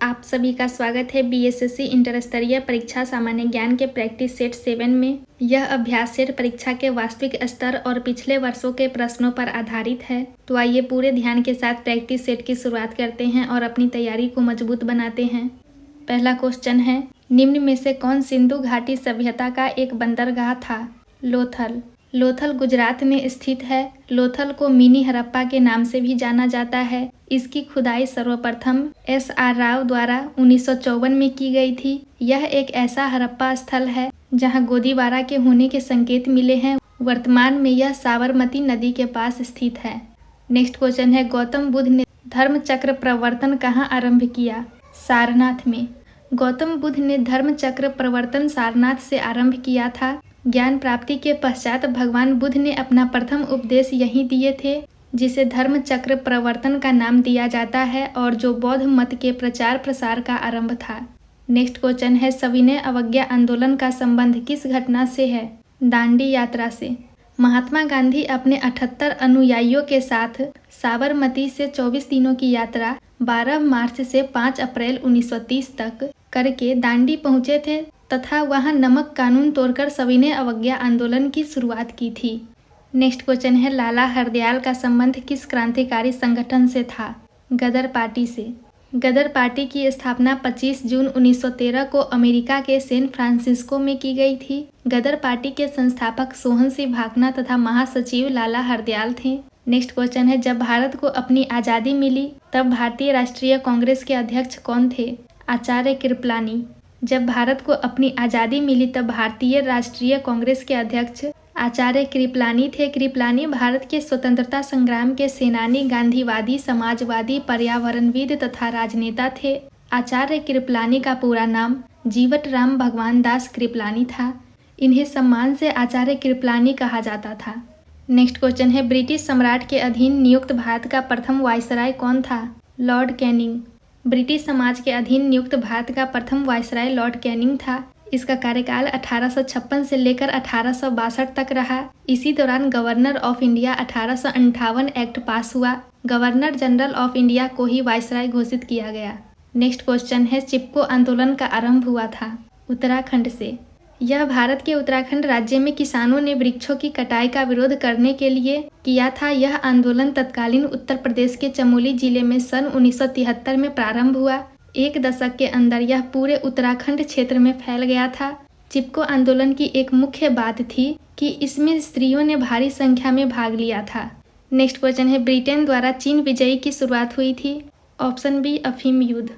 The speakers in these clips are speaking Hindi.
आप सभी का स्वागत है बीएसएससी इंटर स्तरीय परीक्षा सामान्य ज्ञान के प्रैक्टिस सेट 7 में। यह अभ्यास सेट परीक्षा के वास्तविक स्तर और पिछले वर्षों के प्रश्नों पर आधारित है। तो आइए पूरे ध्यान के साथ प्रैक्टिस सेट की शुरुआत करते हैं और अपनी तैयारी को मजबूत बनाते हैं। पहला क्वेश्चन है, निम्न में से कौन सिंधु घाटी सभ्यता का एक बंदरगाह था? लोथल। लोथल गुजरात में स्थित है। लोथल को मिनी हड़प्पा के नाम से भी जाना जाता है। इसकी खुदाई सर्वप्रथम एस.आर. राव द्वारा 1954 में की गई थी। यह एक ऐसा हड़प्पा स्थल है जहां गोदीबारा के होने के संकेत मिले हैं। वर्तमान में यह साबरमती नदी के पास स्थित है। नेक्स्ट क्वेश्चन है, गौतम बुद्ध ने धर्म चक्र प्रवर्तन कहाँ आरंभ किया? सारनाथ में। गौतम बुद्ध ने धर्म चक्र प्रवर्तन सारनाथ से आरंभ किया था। ज्ञान प्राप्ति के पश्चात भगवान बुद्ध ने अपना प्रथम उपदेश यहीं दिए थे, जिसे धर्म चक्र प्रवर्तन का नाम दिया जाता है और जो बौद्ध मत के प्रचार प्रसार का आरंभ था। नेक्स्ट क्वेश्चन है, सविनय अवज्ञा आंदोलन का संबंध किस घटना से है? दांडी यात्रा से। महात्मा गांधी अपने 78 अनुयायियों के साथ साबरमती से 24 दिनों की यात्रा 12 मार्च से 5 अप्रैल 1930 तक करके दांडी पहुंचे थे तथा वहां नमक कानून तोड़कर सविनय अवज्ञा आंदोलन की शुरुआत की थी। नेक्स्ट क्वेश्चन है, लाला हरदयाल का संबंध किस क्रांतिकारी संगठन से था? गदर पार्टी से। गदर पार्टी की स्थापना 25 जून 1913 को अमेरिका के सैन फ्रांसिस्को में की गई थी। गदर पार्टी के संस्थापक सोहन सिंह भाकना तथा महासचिव लाला हरदयाल थे। नेक्स्ट क्वेश्चन है, जब भारत को अपनी आज़ादी मिली तब भारतीय राष्ट्रीय कांग्रेस के अध्यक्ष कौन थे? आचार्य कृपलानी। जब भारत को अपनी आज़ादी मिली तब भारतीय राष्ट्रीय कांग्रेस के अध्यक्ष आचार्य कृपलानी थे। कृपलानी भारत के स्वतंत्रता संग्राम के सेनानी, गांधीवादी, समाजवादी, पर्यावरणविद तथा राजनेता थे। आचार्य कृपलानी का पूरा नाम जीवट राम भगवान दास कृपलानी था। इन्हें सम्मान से आचार्य कृपलानी कहा जाता था। नेक्स्ट क्वेश्चन है, ब्रिटिश सम्राट के अधीन नियुक्त भारत का प्रथम वायसराय कौन था? Lord Canning. ब्रिटिश समाज के अधीन नियुक्त भारत का प्रथम वायसराय लॉर्ड कैनिंग था। इसका कार्यकाल 1856 से लेकर 1862 तक रहा। इसी दौरान governor of India 1858 act pass हुआ। गवर्नर जनरल ऑफ इंडिया को ही वायसराय घोषित किया गया। नेक्स्ट क्वेश्चन है, चिपको आंदोलन का आरंभ हुआ था? उत्तराखंड से। यह भारत के उत्तराखंड राज्य में किसानों ने वृक्षों की कटाई का विरोध करने के लिए किया था। यह आंदोलन तत्कालीन उत्तर प्रदेश के चमोली जिले में सन 1973 में प्रारंभ हुआ। एक दशक के अंदर यह पूरे उत्तराखंड क्षेत्र में फैल गया था। चिपको आंदोलन की एक मुख्य बात थी कि इसमें स्त्रियों ने भारी संख्या में भाग लिया था। नेक्स्ट क्वेश्चन है, ब्रिटेन द्वारा चीन विजयी की शुरुआत हुई थी? ऑप्शन बी, अफीम युद्ध।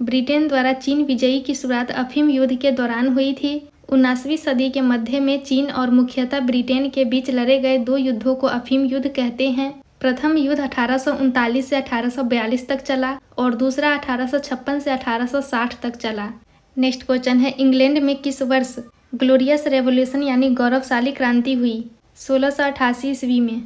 ब्रिटेन द्वारा चीन विजयी की शुरुआत अफीम युद्ध के दौरान हुई थी। 19वीं सदी के मध्य में चीन और मुख्यतः ब्रिटेन के बीच लड़े गए दो युद्धों को अफीम युद्ध कहते हैं। प्रथम युद्ध 1839 से 1842 तक चला और दूसरा 1856 से 1860 तक चला। नेक्स्ट क्वेश्चन है, इंग्लैंड में किस वर्ष ग्लोरियस रेवोल्यूशन यानी गौरवशाली क्रांति हुई? 1688 ईस्वी में।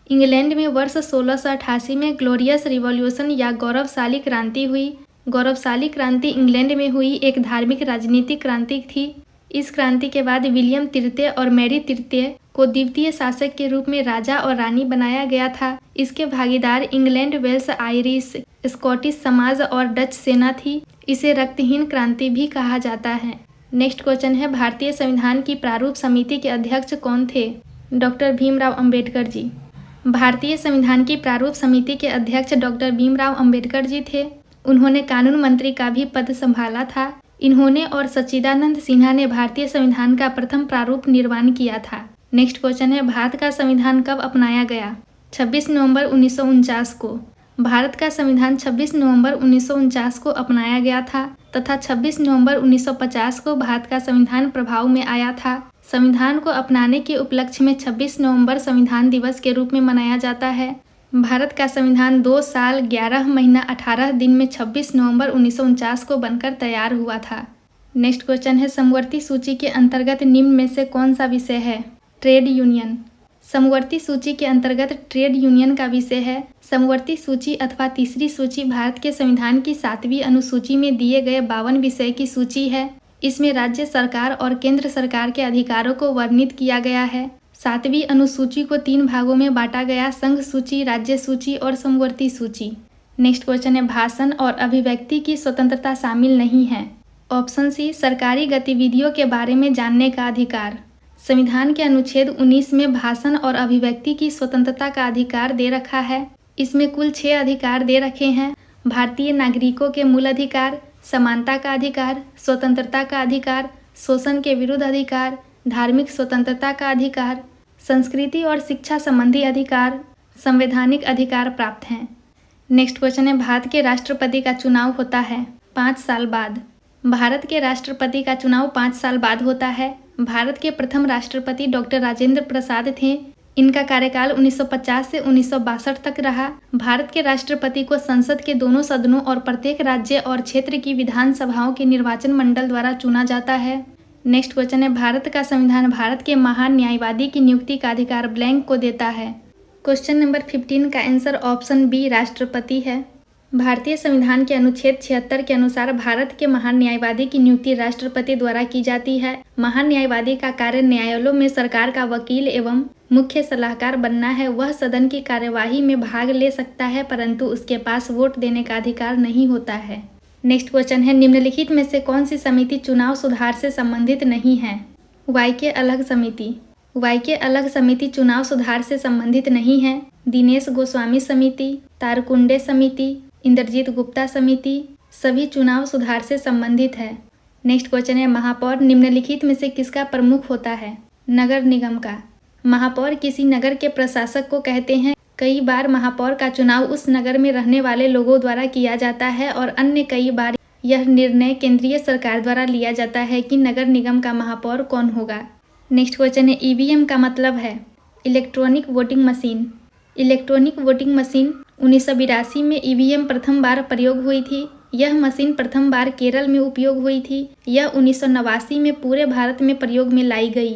इंग्लैंड में वर्ष 1688 में ग्लोरियस रिवॉल्यूशन या गौरवशाली क्रांति हुई। गौरवशाली क्रांति इंग्लैंड में हुई एक धार्मिक राजनीतिक क्रांति थी। इस क्रांति के बाद विलियम तृतीय और मैरी तृतीय को द्वितीय शासक के रूप में राजा और रानी बनाया गया था। इसके भागीदार इंग्लैंड, वेल्स, आयरिश, स्कॉटिश समाज और डच सेना थी। इसे रक्तहीन क्रांति भी कहा जाता है। नेक्स्ट क्वेश्चन है, भारतीय संविधान की प्रारूप समिति के अध्यक्ष कौन थे? डॉक्टर भीमराव अंबेडकर जी। भारतीय संविधान की प्रारूप समिति के अध्यक्ष डॉक्टर भीमराव अंबेडकर जी थे। उन्होंने कानून मंत्री का भी पद संभाला था। इन्होंने और सच्चिदानंद सिन्हा ने भारतीय संविधान का प्रथम प्रारूप निर्माण किया था। नेक्स्ट क्वेश्चन है, भारत का संविधान कब अपनाया गया? 26 नवंबर 1949 को। भारत का संविधान 26 नवंबर 1949 को अपनाया गया था तथा 26 नवंबर 1950 को भारत का संविधान प्रभाव में आया था। संविधान को अपनाने के उपलक्ष्य में 26 नवंबर संविधान दिवस के रूप में मनाया जाता है। भारत का संविधान 2 साल 11 महीना 18 दिन में 26 नवंबर 1949 को बनकर तैयार हुआ था। नेक्स्ट क्वेश्चन है, समवर्ती सूची के अंतर्गत निम्न में से कौन सा विषय है? Trade union. समवर्ती सूची के अंतर्गत ट्रेड यूनियन का विषय है। समवर्ती सूची अथवा तीसरी सूची भारत के संविधान की 7वीं अनुसूची में दिए गए 52 विषय की सूची है। इसमें राज्य सरकार और केंद्र सरकार के अधिकारों को वर्णित किया गया है। 7वीं अनुसूची को 3 भागों में बांटा गया: संघ सूची, राज्य सूची और समवर्ती सूची। नेक्स्ट क्वेश्चन है भाषण और अभिव्यक्ति की स्वतंत्रता शामिल नहीं है। ऑप्शन सी सरकारी गतिविधियों के बारे में जानने का अधिकार। संविधान के अनुच्छेद 19 में भाषण और अभिव्यक्ति की स्वतंत्रता का अधिकार दे रखा है। इसमें कुल 6 अधिकार दे रखे हैं। भारतीय नागरिकों के मूल अधिकार, समानता का अधिकार, स्वतंत्रता का अधिकार, शोषण के विरुद्ध अधिकार, धार्मिक स्वतंत्रता का अधिकार, संस्कृति और शिक्षा संबंधी अधिकार, संवैधानिक अधिकार प्राप्त हैं। नेक्स्ट क्वेश्चन है भारत के राष्ट्रपति का चुनाव होता है 5 साल बाद। भारत के राष्ट्रपति का चुनाव 5 साल बाद होता है। भारत के प्रथम राष्ट्रपति डॉक्टर राजेंद्र प्रसाद थे। इनका कार्यकाल 1950 से 1962 तक रहा। भारत के राष्ट्रपति को संसद के दोनों सदनों और प्रत्येक राज्य और क्षेत्र की विधानसभाओं के निर्वाचन मंडल द्वारा चुना जाता है। नेक्स्ट क्वेश्चन है भारत का संविधान भारत के महान न्यायवादी की नियुक्ति का अधिकार ब्लैंक को देता है। क्वेश्चन नंबर 15 का आंसर ऑप्शन बी राष्ट्रपति है। भारतीय संविधान के अनुच्छेद 76 के अनुसार भारत के महान न्यायवादी की नियुक्ति राष्ट्रपति द्वारा की जाती है। महान न्यायवादी का कार्य न्यायालयों में सरकार का वकील एवं मुख्य सलाहकार बनना है। वह सदन की कार्यवाही में भाग ले सकता है परंतु उसके पास वोट देने का अधिकार नहीं होता है। नेक्स्ट क्वेश्चन है निम्नलिखित में से कौन सी समिति चुनाव सुधार से संबंधित नहीं है। वाईके अलग समिति। वाईके अलग समिति चुनाव सुधार से संबंधित नहीं है। दिनेश गोस्वामी समिति, तारकुंडे समिति, इंद्रजीत गुप्ता समिति सभी चुनाव सुधार से संबंधित है। नेक्स्ट क्वेश्चन है महापौर निम्नलिखित में से किसका प्रमुख होता है। नगर निगम का। महापौर किसी नगर के प्रशासक को कहते हैं। कई बार महापौर का चुनाव उस नगर में रहने वाले लोगों द्वारा किया जाता है और अन्य कई बार यह निर्णय केंद्रीय सरकार द्वारा लिया जाता है कि नगर निगम का महापौर कौन होगा। नेक्स्ट क्वेश्चन है ईवीएम का मतलब है। Electronic voting machine. Electronic voting machine 1982 में ईवीएम प्रथम बार प्रयोग हुई थी। यह मशीन प्रथम बार केरल में उपयोग हुई थी। यह 1989 में पूरे भारत में प्रयोग में लाई गई।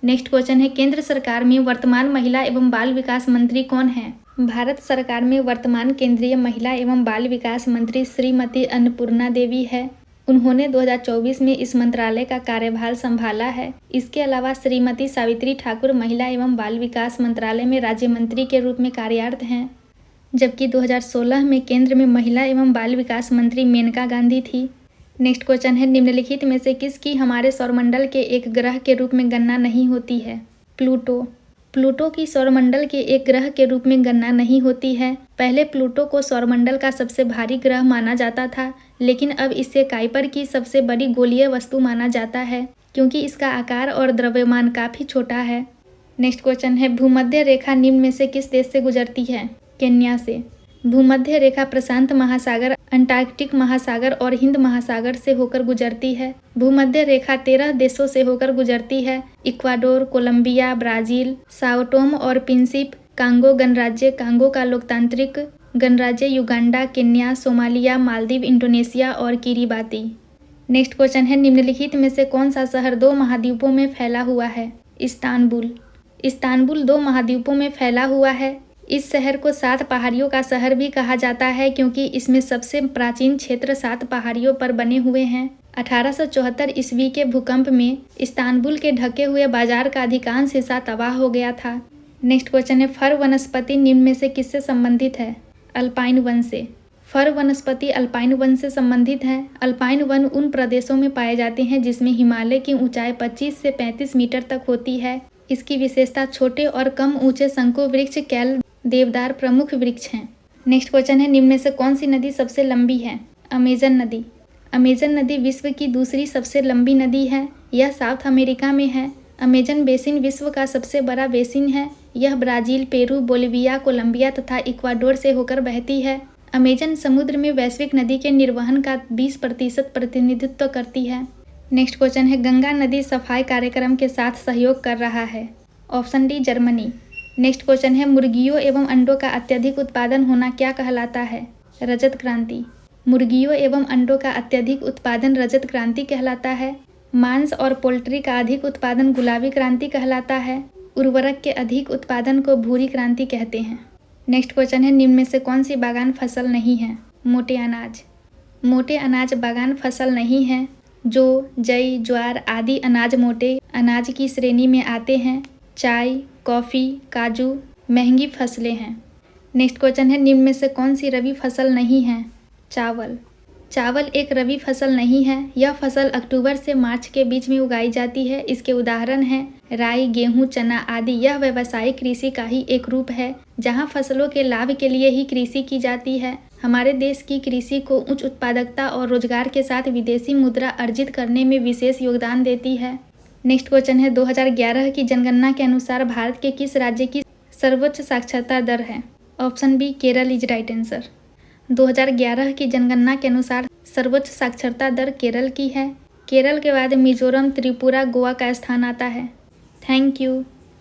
नेक्स्ट क्वेश्चन है केंद्र सरकार में वर्तमान महिला एवं बाल विकास मंत्री कौन है। भारत सरकार में वर्तमान केंद्रीय महिला एवं बाल विकास मंत्री श्रीमती अन्नपूर्णा देवी है। उन्होंने 2024 में इस मंत्रालय का कार्यभार संभाला है। इसके अलावा श्रीमती सावित्री ठाकुर महिला एवं बाल विकास मंत्रालय में राज्य मंत्री के रूप में कार्यरत हैं, जबकि 2016 में केंद्र में महिला एवं बाल विकास मंत्री मेनका गांधी थी। नेक्स्ट क्वेश्चन है निम्नलिखित में से किसकी हमारे सौरमंडल के एक ग्रह के रूप में गणना नहीं होती है। प्लूटो। प्लूटो की सौरमंडल के एक ग्रह के रूप में गणना नहीं होती है। पहले प्लूटो को सौरमंडल का सबसे भारी ग्रह माना जाता था, लेकिन अब इसे काइपर की सबसे बड़ी गोलीय वस्तु माना जाता है क्योंकि इसका आकार और द्रव्यमान काफ़ी छोटा है। नेक्स्ट क्वेश्चन है भूमध्य रेखा निम्न में से किस देश से गुजरती है। केन्या से। भूमध्य रेखा प्रशांत महासागर, अंटार्कटिक महासागर और हिंद महासागर से होकर गुजरती है। भूमध्य रेखा 13 देशों से होकर गुजरती है। Ecuador, Colombia, Brazil, Sao Tome और प्रिंसिप, कांगो गणराज्य, कांगो का लोकतांत्रिक गणराज्य, Uganda, Kenya, Somalia, Maldives, Indonesia और किरिबाती। नेक्स्ट क्वेश्चन है निम्नलिखित में से कौन सा शहर 2 महाद्वीपों में फैला हुआ है। इस्तांबुल। इस्तांबुल 2 महाद्वीपों में फैला हुआ है। इस शहर को 7 पहाड़ियों का शहर भी कहा जाता है क्योंकि इसमें सबसे प्राचीन क्षेत्र 7 पहाड़ियों पर बने हुए हैं। 1874 ईस्वी के भूकंप में इस्तांबुल के ढके हुए बाजार का अधिकांश हिस्सा तबाह हो गया था। नेक्स्ट क्वेश्चन है फर वनस्पति निम्न में से किससे संबंधित है। अल्पाइन वन से। फर वनस्पति अल्पाइन वन से संबंधित है। अल्पाइन वन उन प्रदेशों में पाए जाते हैं जिसमें हिमालय की ऊंचाई 25 से 35 मीटर तक होती है। इसकी विशेषता छोटे और कम ऊंचे शंकु वृक्ष, कैल, देवदार प्रमुख वृक्ष हैं। नेक्स्ट क्वेश्चन है निम्न में से कौन सी नदी सबसे लंबी है। अमेजन नदी। अमेजन नदी विश्व की दूसरी सबसे लंबी नदी है। यह साउथ अमेरिका में है। अमेजन बेसिन विश्व का सबसे बड़ा बेसिन है। यह ब्राज़ील, पेरू, बोलिविया, कोलंबिया तथा इक्वाडोर से होकर बहती है। अमेजन समुद्र में वैश्विक नदी के निर्वहन का 20% प्रतिनिधित्व करती है। नेक्स्ट क्वेश्चन है गंगा नदी सफाई कार्यक्रम के साथ सहयोग कर रहा है। Option D Germany. Next question है मुर्गियों एवं अंडों का अत्यधिक उत्पादन होना क्या कहलाता है। रजत क्रांति। मुर्गियों एवं अंडों का अत्यधिक उत्पादन रजत क्रांति कहलाता है। मांस और पोल्ट्री का अधिक उत्पादन गुलाबी क्रांति कहलाता है। उर्वरक के अधिक उत्पादन को भूरी क्रांति कहते हैं। नेक्स्ट क्वेश्चन है निम्न में से कौन सी बागान फसल नहीं है। मोटे अनाज। मोटे अनाज बागान फसल नहीं है। जो, जई, ज्वार आदि अनाज मोटे अनाज की श्रेणी में आते हैं। चाय, कॉफ़ी, काजू महंगी फसलें हैं। नेक्स्ट क्वेश्चन है, निम्न में से कौन सी रबी फसल नहीं है? चावल। चावल एक रबी फसल नहीं है। यह फसल अक्टूबर से मार्च के बीच में उगाई जाती है। इसके उदाहरण हैं राई, गेहूं, चना आदि। यह व्यावसायिक कृषि का ही एक रूप है जहां फसलों के लाभ के लिए ही कृषि की जाती है। हमारे देश की कृषि को उच्च उत्पादकता और रोजगार के साथ विदेशी मुद्रा अर्जित करने में विशेष योगदान देती है। नेक्स्ट क्वेश्चन है, 2011 की जनगणना के अनुसार भारत के किस राज्य की सर्वोच्च साक्षरता दर है? Option B, Kerala is right answer. 2011 की जनगणना के अनुसार सर्वोच्च साक्षरता दर केरल की है। केरल के बाद मिजोरम, त्रिपुरा, गोवा का स्थान आता है। Thank you.